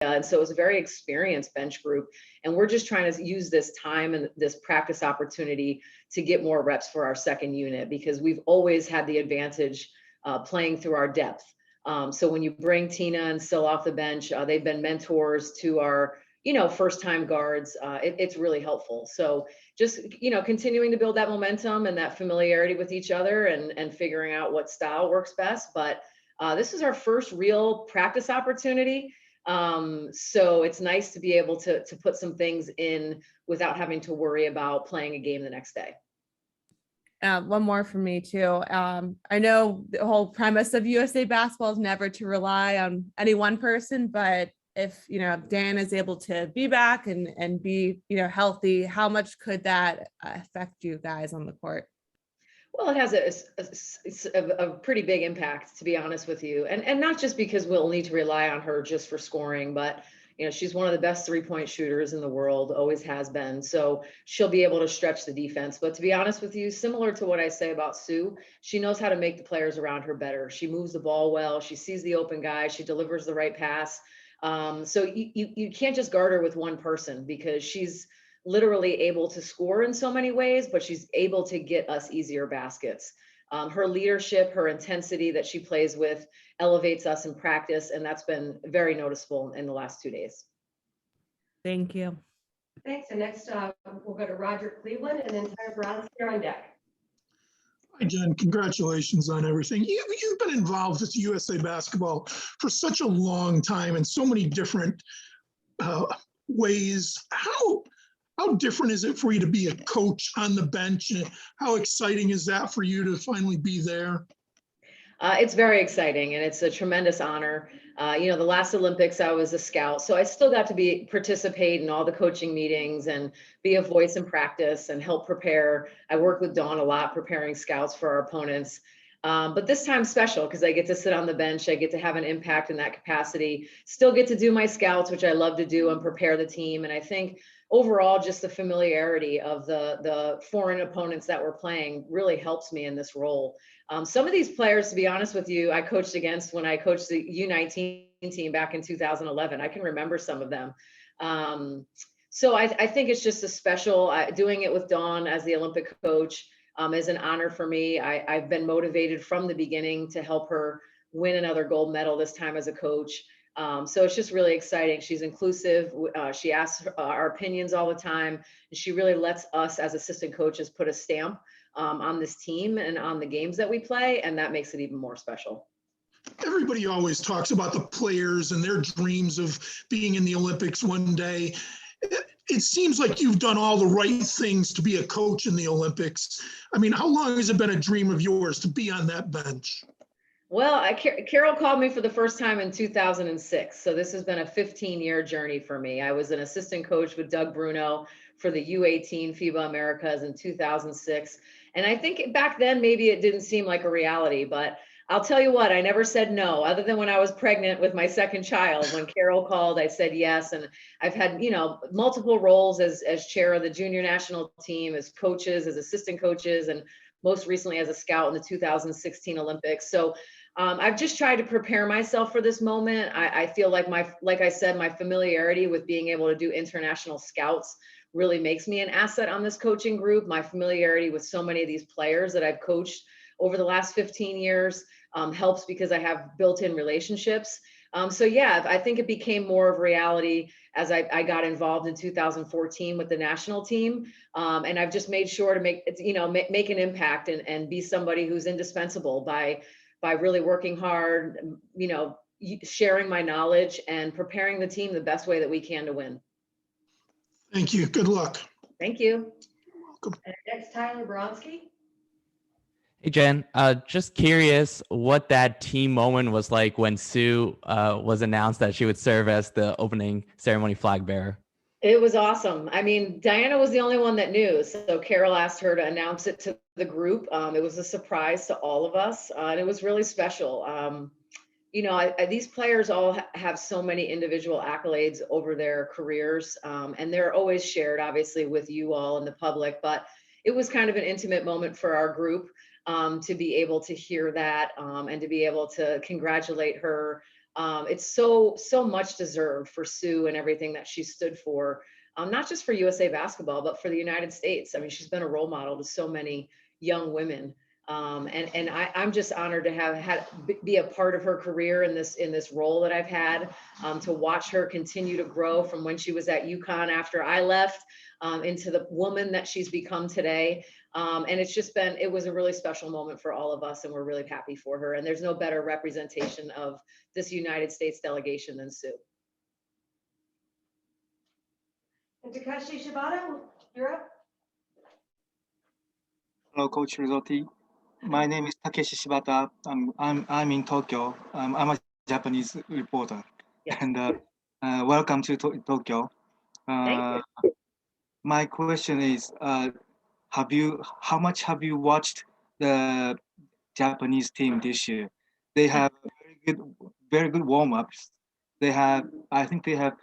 And so it was a very experienced bench group. And we're just trying to use this time and this practice opportunity to get more reps for our second unit, because we've always had the advantage playing through our depth. So when you bring Tina and Sil off the bench, they've been mentors to our, first time guards. It's really helpful. So just, continuing to build that momentum and that familiarity with each other, and figuring out what style works best. But this is our first real practice opportunity. So it's nice to be able to put some things in without having to worry about playing a game the next day. One more from me too. I know the whole premise of USA basketball is never to rely on any one person, but if, Dan is able to be back and be, healthy, how much could that affect you guys on the court? Well, it has a pretty big impact, to be honest with you. And not just because we'll need to rely on her just for scoring, but she's one of the best 3-point shooters in the world, always has been. So she'll be able to stretch the defense. But to be honest with you, similar to what I say about Sue, she knows how to make the players around her better. She moves the ball well. She sees the open guy. She delivers the right pass. So you can't just guard her with one person, because she's literally able to score in so many ways, but she's able to get us easier baskets. Her leadership, her intensity that she plays with elevates us in practice, and that's been very noticeable in the last 2 days. Thank you. Thanks. And next, we'll go to Roger Cleveland, and then Tyler Brown's here on deck. Hi, Jen. Congratulations on everything. You've been involved with USA basketball for such a long time in so many different ways. How different is it for you to be a coach on the bench? And how exciting is that for you to finally be there? It's very exciting, and it's a tremendous honor. The last Olympics, I was a scout, so I still got to participate in all the coaching meetings and be a voice in practice and help prepare. I work with Dawn a lot, preparing scouts for our opponents. But this time's special because I get to sit on the bench. I get to have an impact in that capacity, still get to do my scouts, which I love to do, and prepare the team. And I think overall, just the familiarity of the foreign opponents that we're playing really helps me in this role. Some of these players, to be honest with you, I coached against when I coached the U19 team back in 2011. I can remember some of them. So I think it's just a special, doing it with Dawn as the Olympic coach is an honor for me. I've been motivated from the beginning to help her win another gold medal this time as a coach. So it's just really exciting. She's inclusive. She asks our opinions all the time. And she really lets us as assistant coaches put a stamp on this team and on the games that we play. And that makes it even more special. Everybody always talks about the players and their dreams of being in the Olympics one day. It seems like you've done all the right things to be a coach in the Olympics. I mean, how long has it been a dream of yours to be on that bench? Well, Carol called me for the first time in 2006. So this has been a 15-year journey for me. I was an assistant coach with Doug Bruno for the U18 FIBA Americas in 2006. And I think back then, maybe it didn't seem like a reality, but I'll tell you what, I never said no, other than when I was pregnant with my second child. When Carol called, I said yes. And I've had, multiple roles as chair of the junior national team, as coaches, as assistant coaches, and most recently as a scout in the 2016 Olympics. So I've just tried to prepare myself for this moment. I feel like like I said, my familiarity with being able to do international scouts really makes me an asset on this coaching group. My familiarity with so many of these players that I've coached over the last 15 years helps because I have built-in relationships. So yeah, I think it became more of reality as I got involved in 2014 with the national team. And I've just made sure to make an impact and be somebody who's indispensable by really working hard, sharing my knowledge and preparing the team the best way that we can to win. Thank you. Good luck. Thank you. Welcome. And next, Tyler Bronsky. Hey, Jen, just curious what that team moment was like when Sue was announced that she would serve as the opening ceremony flag bearer. It was awesome. I mean, Diana was the only one that knew. So Carol asked her to announce it to the group. It was a surprise to all of us, and it was really special. These players all have so many individual accolades over their careers, and they're always shared, obviously, with you all and the public. But it was kind of an intimate moment for our group to be able to hear that and to be able to congratulate her It's so much deserved for Sue and everything that she stood for, not just for USA Basketball, but for the United States. I mean, she's been a role model to so many young women. And I'm just honored to have be a part of her career in this role that I've had, to watch her continue to grow from when she was at UConn after I left, into the woman that she's become today. And it was a really special moment for all of us, and we're really happy for her. And there's no better representation of this United States delegation than Sue. And Takashi Shibata, you're up. Hello, Coach Rizzotti. My name is Takeshi Shibata. I'm in Tokyo. I'm a Japanese reporter, Yes. and welcome to Tokyo. Thank you. My question is, how much have you watched the Japanese team this year? They have very good warm-ups. I think they have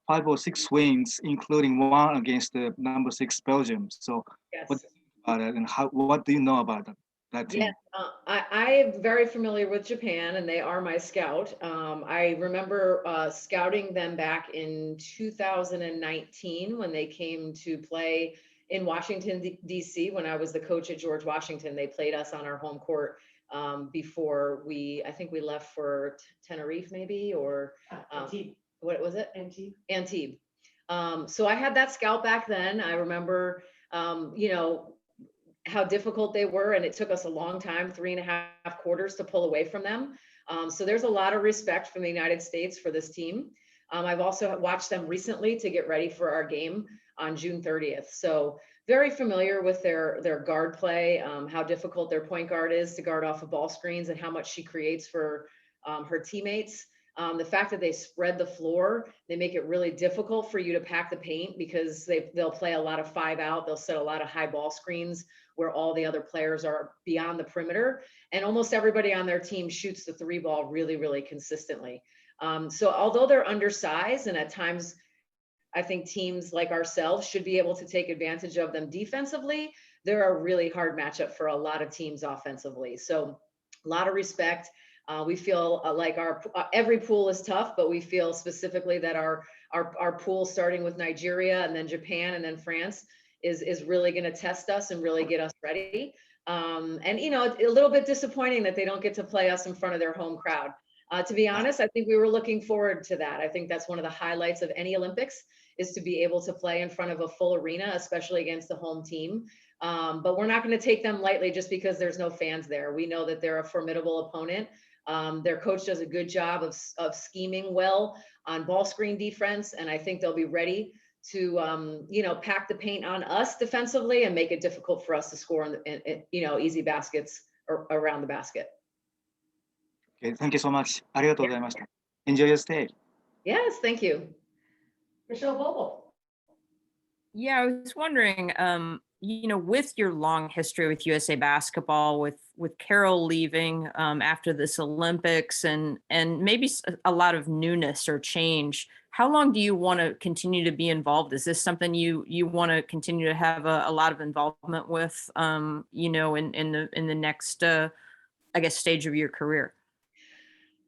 5 or 6 wins, including one against the number 6 Belgium. So, Yes. what do you think about it, and what do you know about that team? Yeah, I am very familiar with Japan, and they are my scout. I remember scouting them back in 2019 when they came to play in Washington, D.C. When I was the coach at George Washington. They played us on our home court before I think we left for Tenerife maybe, or Antibes. what was it? Antibes. Antibes. So I had that scout back then. I remember, how difficult they were, and it took us a long time, 3.5 quarters, to pull away from them. So there's a lot of respect from the United States for this team. I've also watched them recently to get ready for our game on June 30th. So very familiar with their guard play, how difficult their point guard is to guard off of ball screens, and how much she creates for her teammates. The fact that they spread the floor, they make it really difficult for you to pack the paint, because they'll play a lot of 5 out. They'll set a lot of high ball screens where all the other players are beyond the perimeter. And almost everybody on their team shoots the 3 ball really, really consistently. So although they're undersized, and at times I think teams like ourselves should be able to take advantage of them defensively, they're a really hard matchup for a lot of teams offensively. So a lot of respect. We feel like every pool is tough, but we feel specifically that our pool, starting with Nigeria and then Japan and then France, is really going to test us and really get us ready. And a little bit disappointing that they don't get to play us in front of their home crowd. To be honest, I think we were looking forward to that. I think that's one of the highlights of any Olympics, is to be able to play in front of a full arena, especially against the home team. But we're not going to take them lightly just because there's no fans there. We know that they're a formidable opponent. Their coach does a good job of scheming well on ball screen defense, and I think they'll be ready to pack the paint on us defensively and make it difficult for us to score easy baskets around the basket. Okay, thank you so much. ありがとうございました。Enjoy your stay. Yes, thank you. Michelle Vogel. Yeah, I was wondering, with your long history with USA Basketball, with Carol leaving after this Olympics, and maybe a lot of newness or change, how long do you want to continue to be involved? Is this something you want to continue to have a lot of involvement with, in the next, stage of your career?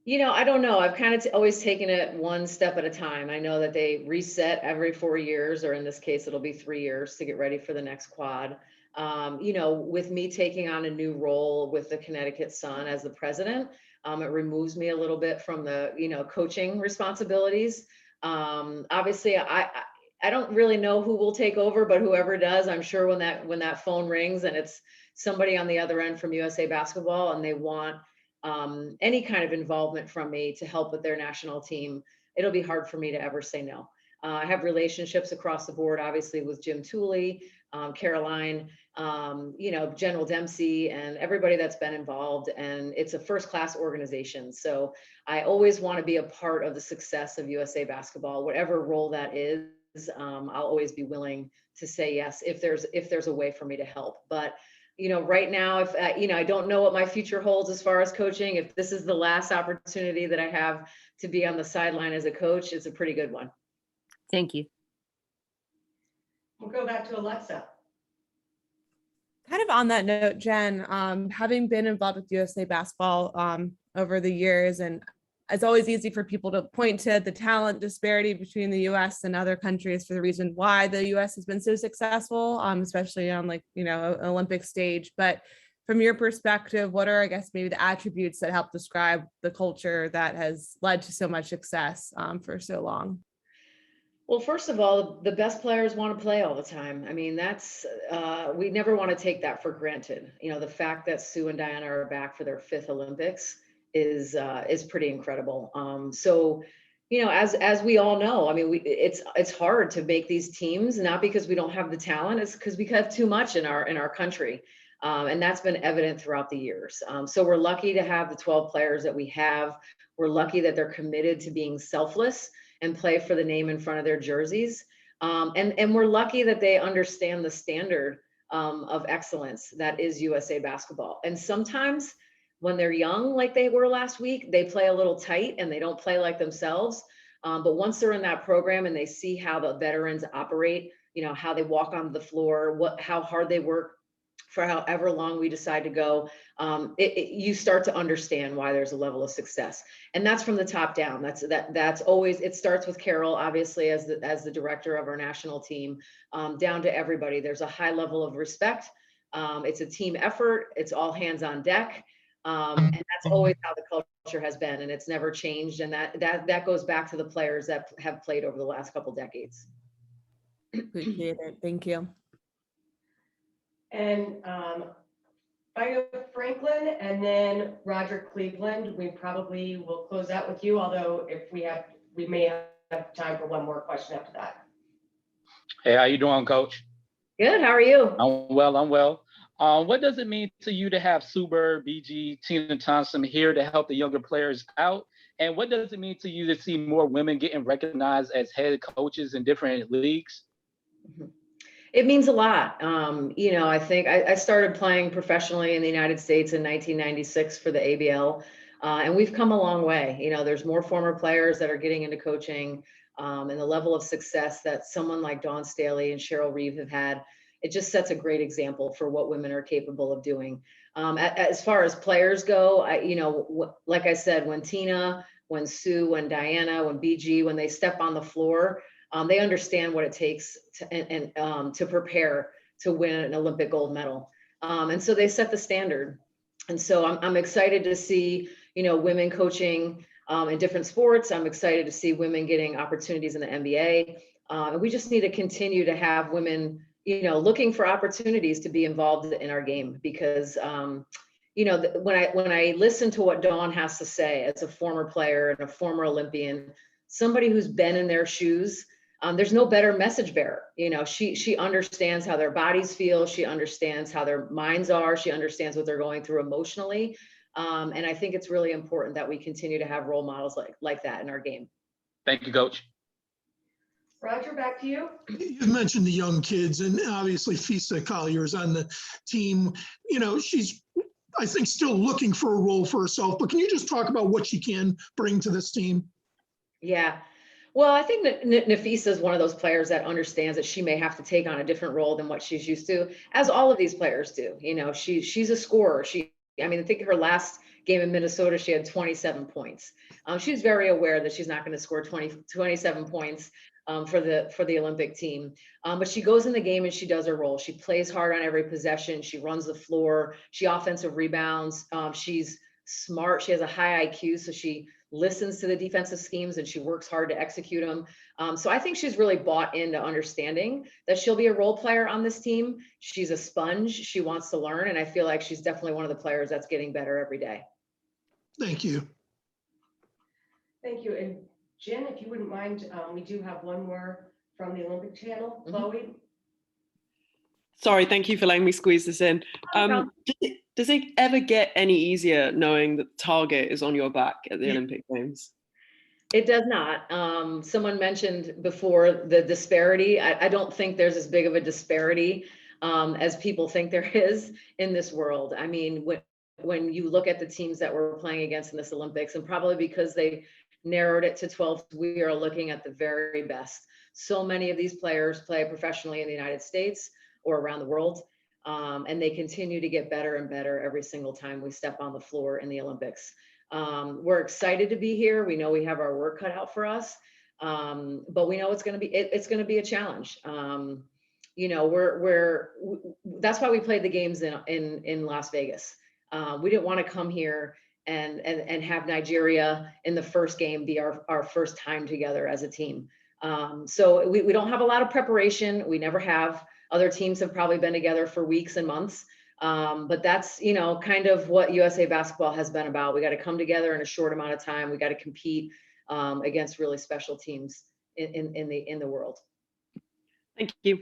I don't know. I've kind of always taken it one step at a time. I know that they reset every 4 years, or in this case, it'll be 3 years, to get ready for the next quad. With me taking on a new role with the Connecticut Sun as the president, it removes me a little bit from the, coaching responsibilities. Obviously, I don't really know who will take over, but whoever does, I'm sure when that phone rings and it's somebody on the other end from USA Basketball, and they want any kind of involvement from me to help with their national team, it'll be hard for me to ever say no. I have relationships across the board, obviously, with Jim Tooley, Caroline, General Dempsey, and everybody that's been involved. And it's a first-class organization. So I always want to be a part of the success of USA Basketball, whatever role that is. I'll always be willing to say yes if there's a way for me to help. But right now, if I don't know what my future holds as far as coaching. If this is the last opportunity that I have to be on the sideline as a coach, it's a pretty good one. Thank you. We'll go back to Alexa. Kind of on that note, Jen, having been involved with USA Basketball over the years, and it's always easy for people to point to the talent disparity between the US and other countries for the reason why the US has been so successful, especially on like, an Olympic stage. But from your perspective, what are, I guess, maybe the attributes that help describe the culture that has led to so much success for so long? Well, first of all, the best players want to play all the time. I mean, we never want to take that for granted. The fact that Sue and Diana are back for their 5th Olympics is pretty incredible. So, as we all know, I mean, it's hard to make these teams, not because we don't have the talent, it's because we have too much in our country. And that's been evident throughout the years. So we're lucky to have the 12 players that we have. We're lucky that they're committed to being selfless and play for the name in front of their jerseys. And we're lucky that they understand the standard of excellence that is USA basketball. And sometimes when they're young, like they were last week, they play a little tight and they don't play like themselves. But once they're in that program and they see how the veterans operate, how they walk on the floor, how hard they work for however long we decide to go, you start to understand why there's a level of success, and that's from the top down. That's always, it starts with Carol, obviously, as the director of our national team, down to everybody. There's a high level of respect. It's a team effort. It's all hands on deck, and that's always how the culture has been, and it's never changed. And that goes back to the players that have played over the last couple decades. Appreciate it. Thank you. And Ida Franklin and then Roger Cleveland. We probably will close out with you, although we may have time for one more question after that. Hey, how you doing, Coach? Good. How are you? I'm well. What does it mean to you to have Sue Bird, BG, Tina Thompson here to help the younger players out? And what does it mean to you to see more women getting recognized as head coaches in different leagues? It means a lot. I think I started playing professionally in the United States in 1996 for the ABL, and we've come a long way. There's more former players that are getting into coaching, and the level of success that someone like Dawn Staley and Cheryl Reeve have had, it just sets a great example for what women are capable of doing. As far as players go, like I said, when Tina, when Sue, when Diana, when BG, when they step on the floor, they understand what it takes to prepare to win an Olympic gold medal. And so they set the standard. And so I'm excited to see, women coaching in different sports. I'm excited to see women getting opportunities in the NBA. And we just need to continue to have women, looking for opportunities to be involved in our game, because, when I listen to what Dawn has to say as a former player and a former Olympian, somebody who's been in their shoes, there's no better message bearer. She understands how their bodies feel. She understands how their minds are. She understands what they're going through emotionally. And I think it's really important that we continue to have role models like that in our game. Thank you, Coach. Roger, back to you. You mentioned the young kids, and obviously Fatima Collier is on the team. She's, I think, still looking for a role for herself, but can you just talk about what she can bring to this team? Yeah. Well, I think that Nafisa is one of those players that understands that she may have to take on a different role than what she's used to, as all of these players do. She's a scorer. I think her last game in Minnesota, she had 27 points. She's very aware that she's not going to score 27 points for the Olympic team. But she goes in the game and she does her role. She plays hard on every possession. She runs the floor. She offensive rebounds. She's smart. She has a high IQ, so she listens to the defensive schemes and she works hard to execute them. So I think she's really bought into understanding that she'll be a role player on this team. She's a sponge. She wants to learn. And I feel like she's definitely one of the players that's getting better every day. Thank you. Thank you. And Jen, if you wouldn't mind, we do have one more from the Olympic channel. Chloe? Sorry, thank you for letting me squeeze this in. Does it ever get any easier knowing that the target is on your back at the Olympic Games? It does not. Someone mentioned before the disparity. I don't think there's as big of a disparity as people think there is in this world. I mean, when you look at the teams that we're playing against in this Olympics, and probably because they narrowed it to 12, we are looking at the very best. So many of these players play professionally in the United States or around the world. And they continue to get better and better every single time we step on the floor in the Olympics. We're excited to be here. We know we have our work cut out for us, but we know it's going to be a challenge. You know, that's why we played the games in Las Vegas. We didn't want to come here and have Nigeria in the first game be our first time together as a team. So we don't have a lot of preparation. We never have. Other teams have probably been together for weeks and months. But that's, you know, kind of what USA basketball has been about. We got to come together in a short amount of time. We got to compete against really special teams in the world. Thank you.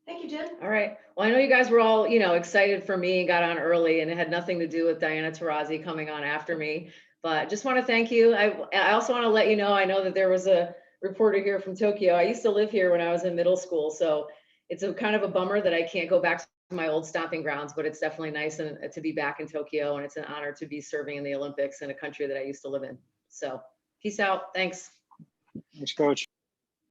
Thank you, Jen. All right. Well, I know you guys were all, you know, excited for me and got on early, and it had nothing to do with Diana Taurasi coming on after me. But just want to thank you. I also want to let you know, I know that there was a reporter here from Tokyo. I used to live here when I was in middle school, so it's a kind of a bummer that I can't go back to my old stomping grounds, but it's definitely nice to be back in Tokyo, and it's an honor to be serving in the Olympics in a country that I used to live in. So peace out. Thanks. Thanks, Coach.